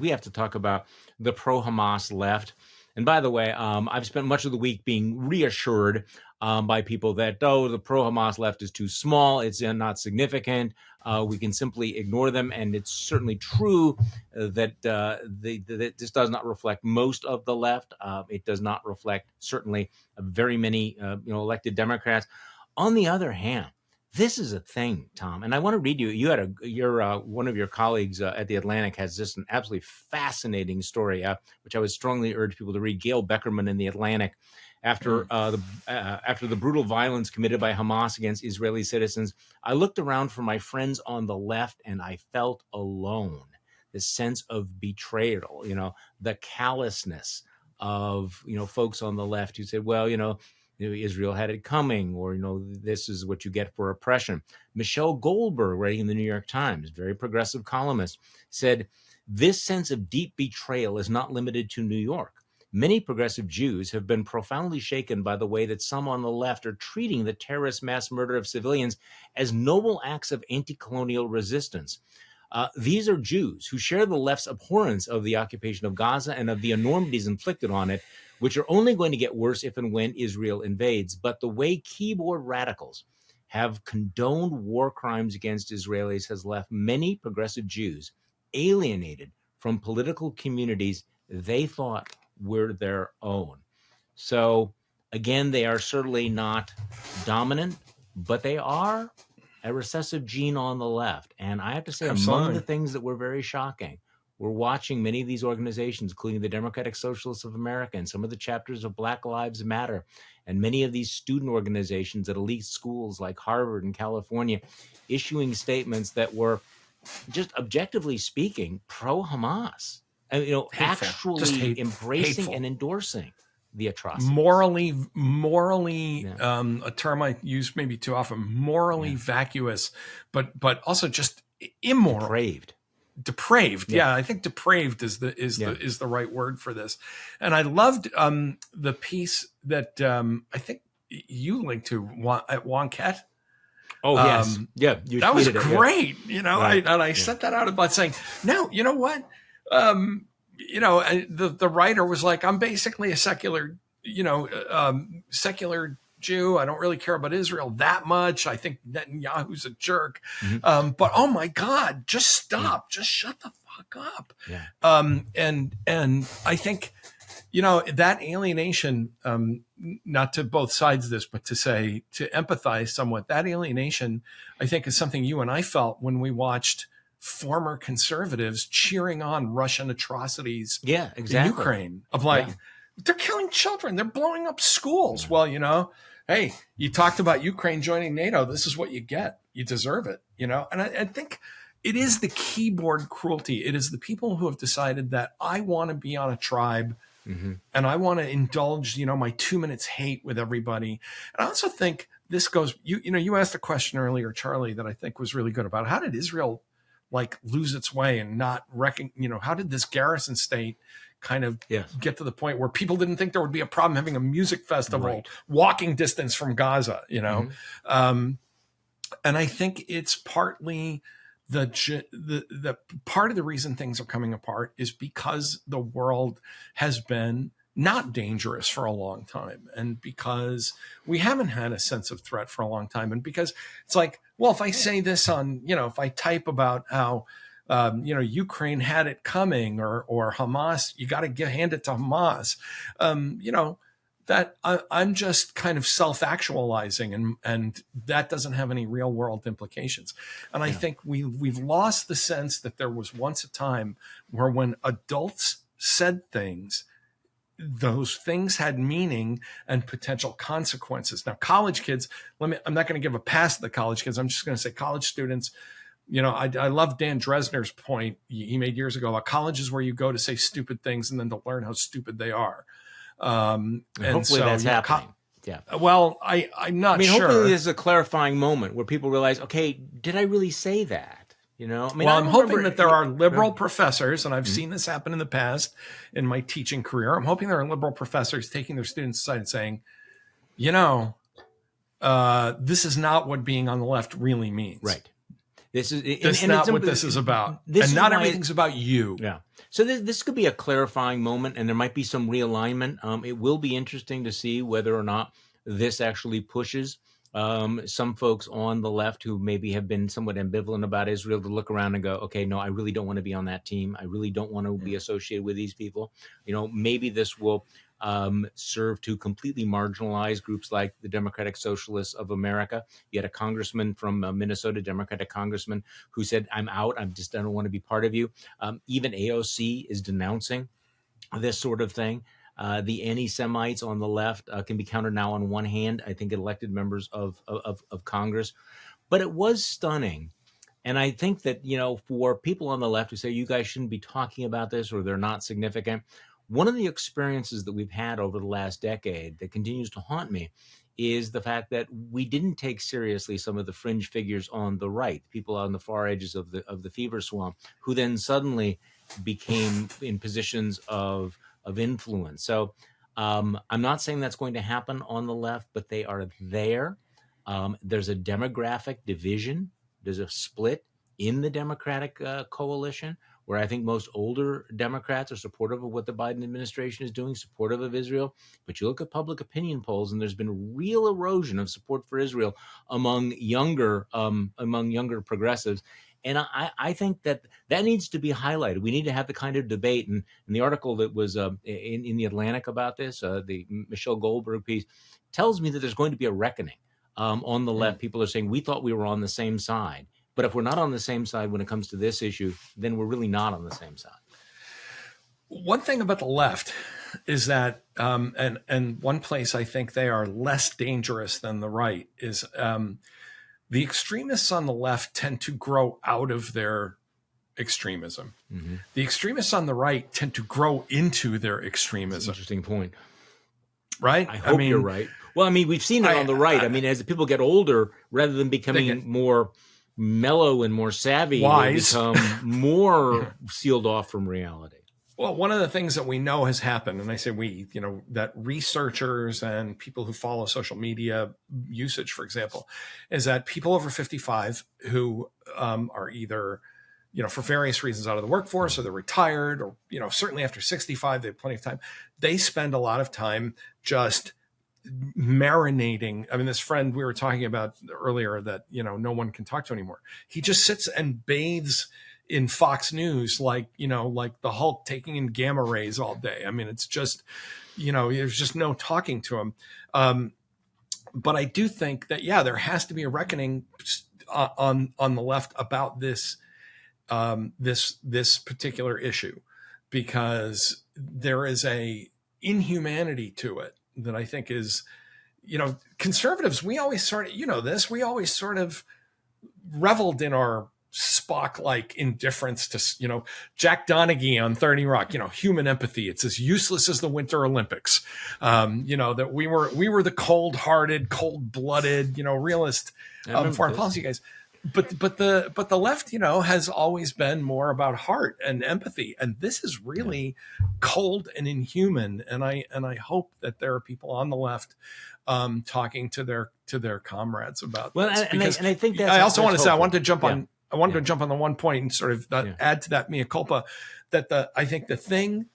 We have to talk about the pro-Hamas left. And by the way, I've spent much of the week being reassured by people that, the pro-Hamas left is too small, it's not significant, we can simply ignore them. And it's certainly true that this does not reflect most of the left. It does not reflect certainly very many elected Democrats. On the other hand, this is a thing, Tom, and I want to read you. You had one of your colleagues at the Atlantic has just an absolutely fascinating story, which I would strongly urge people to read. Gail Beckerman in the Atlantic, after the brutal violence committed by Hamas against Israeli citizens, I looked around for my friends on the left, and I felt alone. This sense of betrayal, the callousness of folks on the left who said, well, Israel had it coming, or, this is what you get for oppression. Michelle Goldberg, writing in the New York Times, very progressive columnist, said, this sense of deep betrayal is not limited to New York. Many progressive Jews have been profoundly shaken by the way that some on the left are treating the terrorist mass murder of civilians as noble acts of anti-colonial resistance. These are Jews who share the left's abhorrence of the occupation of Gaza and of the enormities inflicted on it, which are only going to get worse if and when Israel invades. But the way keyboard radicals have condoned war crimes against Israelis has left many progressive Jews alienated from political communities they thought were their own. So, again, they are certainly not dominant, but they are a recessive gene on the left. And I have to say, among the things that were very shocking, we're watching many of these organizations, including the Democratic Socialists of America and some of the chapters of Black Lives Matter, and many of these student organizations at elite schools like Harvard and California, issuing statements that were just objectively speaking pro-Hamas, and Hateful. actually embracing and endorsing the atrocities. Morally, a term I use maybe too often, morally vacuous, but also just immoral. Depraved. Yeah, I think depraved is the right word for this. And I loved the piece that I think you linked to at Wonkette. Oh, yes. That was great. I set that out about saying, no, you know what? The writer was like, I'm basically a secular Jew. I don't really care about Israel that much. I think Netanyahu's a jerk. Mm-hmm. But oh my God, just stop. Yeah. Just shut the fuck up. Yeah. And I think, that alienation, not to both sides of this, but to empathize somewhat, that alienation, I think, is something you and I felt when we watched former conservatives cheering on Russian atrocities in Ukraine, of they're killing children, they're blowing up schools. Yeah. Well, hey, you talked about Ukraine joining NATO. This is what you get. You deserve it, And I think it is the keyboard cruelty. It is the people who have decided that I want to be on a tribe, and I want to indulge, my 2 minutes hate with everybody. And I also think this goes, you asked a question earlier, Charlie, that I think was really good about how did Israel lose its way and not how did this garrison state kind of get to the point where people didn't think there would be a problem having a music festival walking distance from Gaza, and I think it's partly the part of the reason things are coming apart is because the world has been not dangerous for a long time, and because we haven't had a sense of threat for a long time, and because it's like, well, if I say this on, if I type about how, Ukraine had it coming, or Hamas, you got to hand it to Hamas, that I'm just kind of self-actualizing, and that doesn't have any real world implications. And I think we've lost the sense that there was once a time where when adults said things, those things had meaning and potential consequences. Now, college kids, I'm not going to give a pass to the college kids. I'm just going to say college students, I love Dan Dresner's point he made years ago about college is where you go to say stupid things and then to learn how stupid they are. And hopefully that's happening. Well, I'm not sure. Hopefully there's a clarifying moment where people realize, okay, did I really say that? I'm hoping that there are liberal professors, and I've seen this happen in the past in my teaching career. I'm hoping there are liberal professors taking their students aside and saying, this is not what being on the left really means. Right. This is That's not what this is about. And not everything's about you. Yeah. So this could be a clarifying moment, and there might be some realignment. It will be interesting to see whether or not this actually pushes some folks on the left who maybe have been somewhat ambivalent about Israel to look around and go, okay, no, I really don't want to be on that team. I really don't want to be associated with these people. Maybe this will serve to completely marginalize groups like the Democratic Socialists of America. You had a congressman from Minnesota, Democratic congressman, who said, I'm out. I don't want to be part of you. Even AOC is denouncing this sort of thing. The anti-Semites on the left can be counted now on one hand, I think, elected members of Congress. But it was stunning. And I think that, for people on the left who say you guys shouldn't be talking about this or they're not significant, one of the experiences that we've had over the last decade that continues to haunt me is the fact that we didn't take seriously some of the fringe figures on the right, people on the far edges of the fever swamp, who then suddenly became in positions of influence. So I'm not saying that's going to happen on the left, but they are there. There's a demographic division. There's a split in the Democratic coalition, where I think most older Democrats are supportive of what the Biden administration is doing, supportive of Israel. But you look at public opinion polls, and there's been real erosion of support for Israel among younger progressives. And I think that needs to be highlighted. We need to have the kind of debate. And the article that was in the Atlantic about this, the Michelle Goldberg piece, tells me that there's going to be a reckoning on the left. People are saying, we thought we were on the same side. But if we're not on the same side when it comes to this issue, then we're really not on the same side. One thing about the left is that, and one place I think they are less dangerous than the right is the extremists on the left tend to grow out of their extremism. Mm-hmm. The extremists on the right tend to grow into their extremism. That's an interesting point. Right? I hope you're right. Well, we've seen it on the right. As people get older, rather than becoming more mellow and more savvy, wise, they become more sealed off from reality. Well, one of the things that we know has happened, and I say we, that researchers and people who follow social media usage, for example, is that people over 55 who are either, for various reasons out of the workforce, or they're retired, or, certainly after 65, they have plenty of time. They spend a lot of time just marinating. This friend we were talking about earlier that, no one can talk to anymore. He just sits and bathes in Fox News, like the Hulk taking in gamma rays all day. It's just, there's just no talking to him. But I do think that, there has to be a reckoning on the left about this particular issue, because there is a inhumanity to it that I think is, conservatives, we always sort of, we always sort of reveled in our Spock-like indifference to, Jack Donaghy on 30 Rock, human empathy. It's as useless as the Winter Olympics. That we were the cold-hearted, cold-blooded, realist foreign policy guys. But the left, has always been more about heart and empathy, and this is really cold and inhuman. And I hope that there are people on the left talking to their comrades about this. And I think that's, I also want to say, I wanted to jump on. I wanted to jump on the one point and sort of add to that mea culpa, that I think the thing,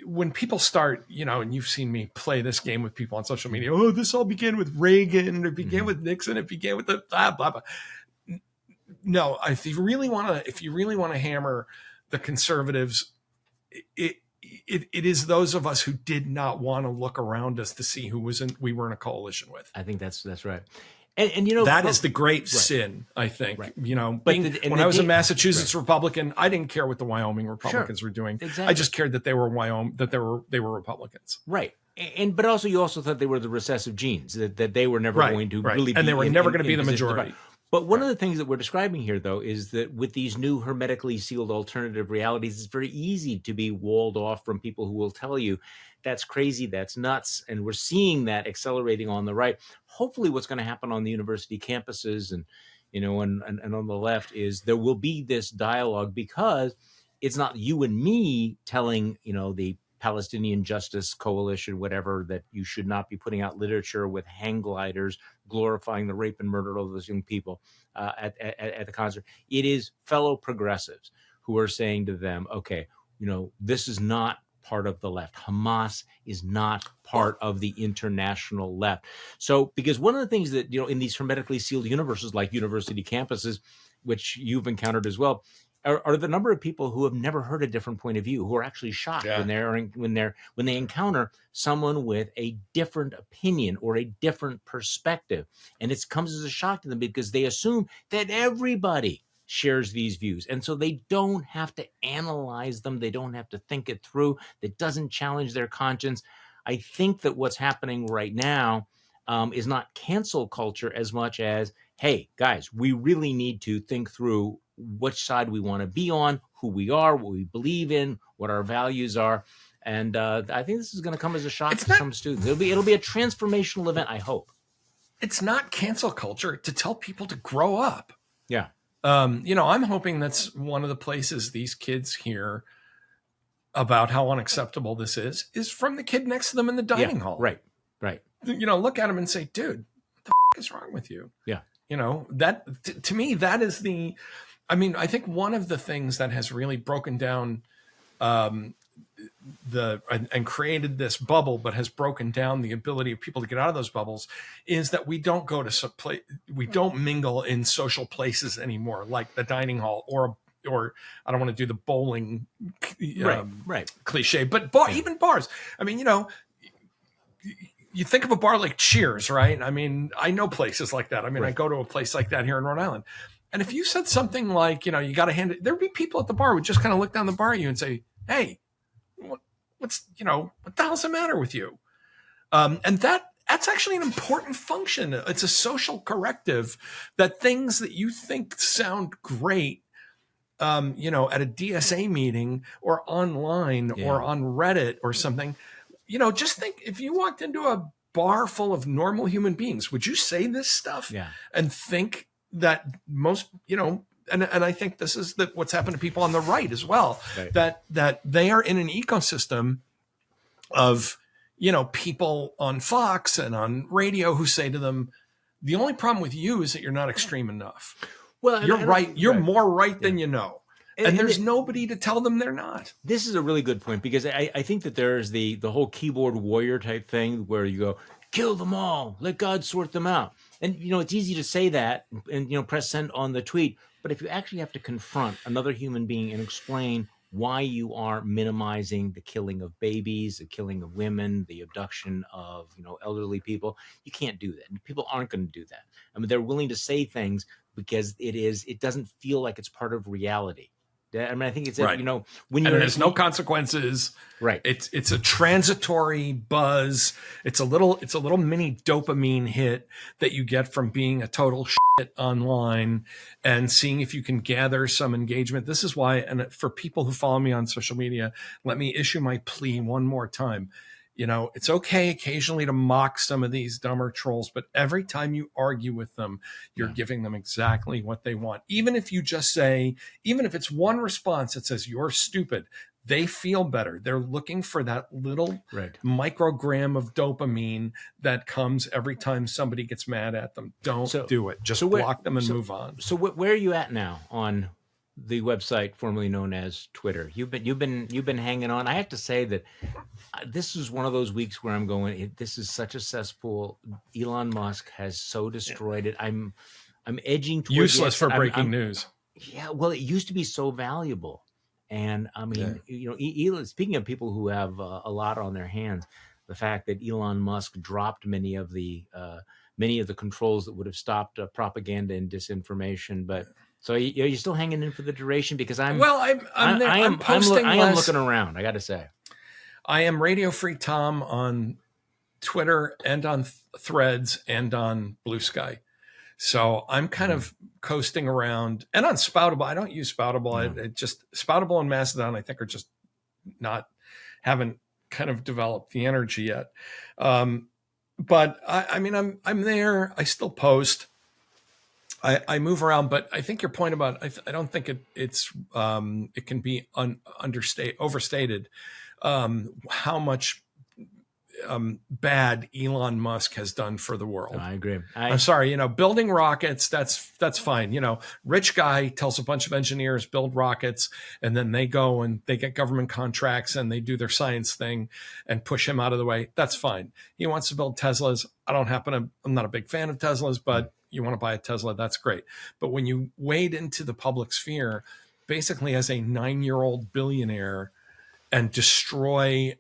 when people start, and you've seen me play this game with people on social media, oh, this all began with Reagan, and it began with Nixon, it began with the blah, blah, blah. No, if you really want to hammer the conservatives, it is those of us who did not want to look around us to see who we were in a coalition with. I think that's right. And that is the great sin, I think. Right. When I was a Massachusetts Republican, I didn't care what the Wyoming Republicans were doing. Exactly. I just cared that they were they were Republicans. Right. But also you also thought they were the recessive genes, that they were never going to really be, and they were never going to be the majority. But one of the things that we're describing here, though, is that with these new hermetically sealed alternative realities, it's very easy to be walled off from people who will tell you that's crazy, that's nuts. And we're seeing that accelerating on the right. Hopefully what's going to happen on the university campuses and on the left is there will be this dialogue, because it's not you and me telling, the Palestinian Justice Coalition, whatever, that you should not be putting out literature with hang gliders glorifying the rape and murder of those young people at the concert. It is fellow progressives who are saying to them, okay, this is not part of the left. Hamas is not part of the international left. So, because one of the things that, in these hermetically sealed universes like university campuses, which you've encountered as well, are the number of people who have never heard a different point of view, who are actually shocked when they encounter someone with a different opinion or a different perspective. And it comes as a shock to them because they assume that everybody shares these views. And so they don't have to analyze them. They don't have to think it through. That doesn't challenge their conscience. I think that what's happening right now is not cancel culture as much as, hey, guys, we really need to think through which side we want to be on, who we are, what we believe in, what our values are. And I think this is going to come as a shock to some students. It'll be a transformational event, I hope. It's not cancel culture to tell people to grow up. Yeah. I'm hoping that's one of the places these kids hear about how unacceptable this is from the kid next to them in the dining hall. Right. Look at him and say, dude, what the f- is wrong with you? Yeah. That to me, that is I think one of the things that has really broken down and created this bubble, but has broken down the ability of people to get out of those bubbles, is that we don't go to we don't mingle in social places anymore, like the dining hall or I don't want to do the bowling cliche, but even bars. You think of a bar like Cheers, right? I know places like that. I go to a place like that here in Rhode Island. And if you said something like, you got to hand it, there'd be people at the bar who would just kind of look down the bar at you and say, hey, what the hell's the matter with you? And that's actually an important function. It's a social corrective that things that you think sound great, at a DSA meeting or online or on Reddit or something, just think if you walked into a bar full of normal human beings, would you say this stuff and think that most, and I think this is what's happened to people on the right as well, that they are in an ecosystem of, people on Fox and on radio who say to them, the only problem with you is that you're not extreme enough. Well, you're right. You're more right than you know. And there's nobody to tell them they're not. This is a really good point, because I think that there's the whole keyboard warrior type thing where you go, kill them all, let God sort them out. And, it's easy to say that and, press send on the tweet. But if you actually have to confront another human being and explain why you are minimizing the killing of babies, the killing of women, the abduction of, elderly people, you can't do that. And people aren't going to do that. They're willing to say things because it doesn't feel like it's part of reality. I think it's, right. When there's no consequences. Right. It's a transitory buzz. It's a little mini dopamine hit that you get from being a total shit online and seeing if you can gather some engagement. This is why, and for people who follow me on social media, let me issue my plea one more time. It's okay occasionally to mock some of these dumber trolls, but every time you argue with them, you're giving them exactly what they want. Even if you just say, even if it's one response that says you're stupid, they feel better. They're looking for that little microgram of dopamine that comes every time somebody gets mad at them. Don't do it. Just block them and move on. So where are you at now on the website formerly known as Twitter? You've been hanging on. I have to say that this is one of those weeks where I'm going, this is such a cesspool. Elon Musk has so destroyed it. I'm edging towards useless for breaking news. Yeah, well, it used to be so valuable. And Elon, speaking of people who have a lot on their hands, the fact that Elon Musk dropped many of the controls that would have stopped propaganda and disinformation, but so you're still hanging in for the duration? Because I'm looking around, I got to say. I am Radio Free Tom on Twitter and on Threads and on Blue Sky. So I'm kind of coasting around, and on Spoutable. I don't use Spoutable. It just Spoutable and Mastodon, I think, are just haven't kind of developed the energy yet. But I'm there. I still post. I move around, but I think your point about I don't think it can be overstated how much bad Elon Musk has done for the world. I agree. I'm sorry, building rockets, that's fine. Rich guy tells a bunch of engineers build rockets, and then they go and they get government contracts and they do their science thing and push him out of the way. That's fine. He wants to build Teslas. I'm not a big fan of Teslas, but you want to buy a Tesla, that's great. But when you wade into the public sphere, basically as a 9-year-old billionaire, and destroy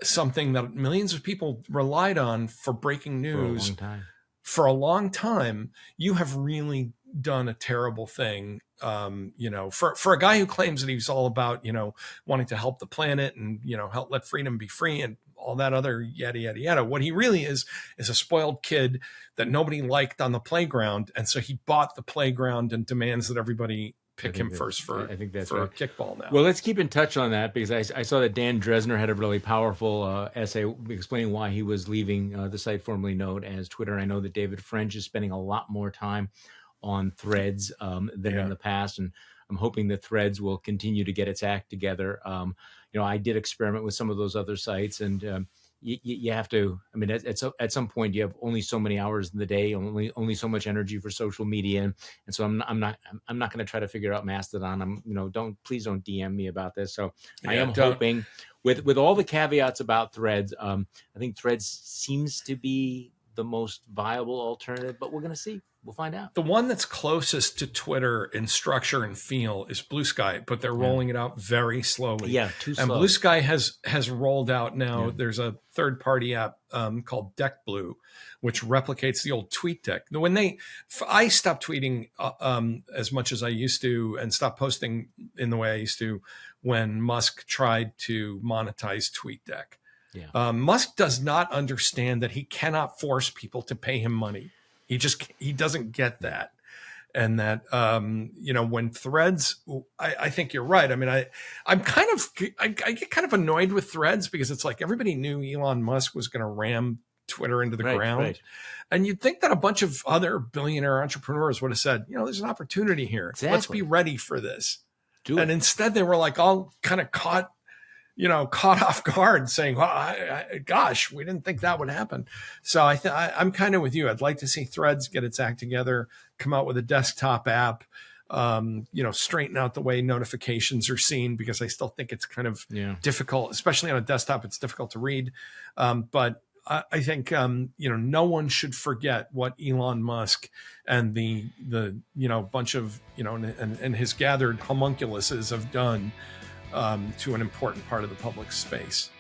something that millions of people relied on for breaking news for a long time, you have really done a terrible thing. For a guy who claims that he's all about, wanting to help the planet and, help let freedom be free and all that other yada, yada, yada. What he really is a spoiled kid that nobody liked on the playground. And so he bought the playground and demands that everybody pick him first for kickball now. Well, let's keep in touch on that, because I saw that Dan Dresner had a really powerful essay explaining why he was leaving the site formerly known as Twitter. I know that David French is spending a lot more time on Threads than in the past, and I'm hoping that Threads will continue to get its act together. I did experiment with some of those other sites, and you have to. I mean, at some point, you have only so many hours in the day, only so much energy for social media, and so I'm not going to try to figure out Mastodon. Please don't DM me about this. So I am hoping, with all the caveats about Threads, I think Threads seems to be the most viable alternative, but we're going to see. We'll find out. The one that's closest to Twitter in structure and feel is Blue Sky, but they're rolling it out very slowly. Yeah, too slow. And Blue Sky has rolled out now. Yeah. There's a third-party app called DeckBlue, which replicates the old TweetDeck. I stopped tweeting as much as I used to, and stopped posting in the way I used to when Musk tried to monetize TweetDeck. Yeah. Musk does not understand that he cannot force people to pay him money. He doesn't get that. And that, when Threads, I think you're right. I mean, I get kind of annoyed with Threads, because it's like everybody knew Elon Musk was going to ram Twitter into the ground. Right. And you'd think that a bunch of other billionaire entrepreneurs would have said, there's an opportunity here. Exactly. Let's be ready for this. Instead they were like all kind of caught off guard, saying, well, gosh, we didn't think that would happen. So I'm kind of with you. I'd like to see Threads get its act together, come out with a desktop app, straighten out the way notifications are seen, because I still think it's kind of difficult, especially on a desktop. It's difficult to read. But I think, no one should forget what Elon Musk and the bunch of, and his gathered homunculuses have done to an important part of the public space.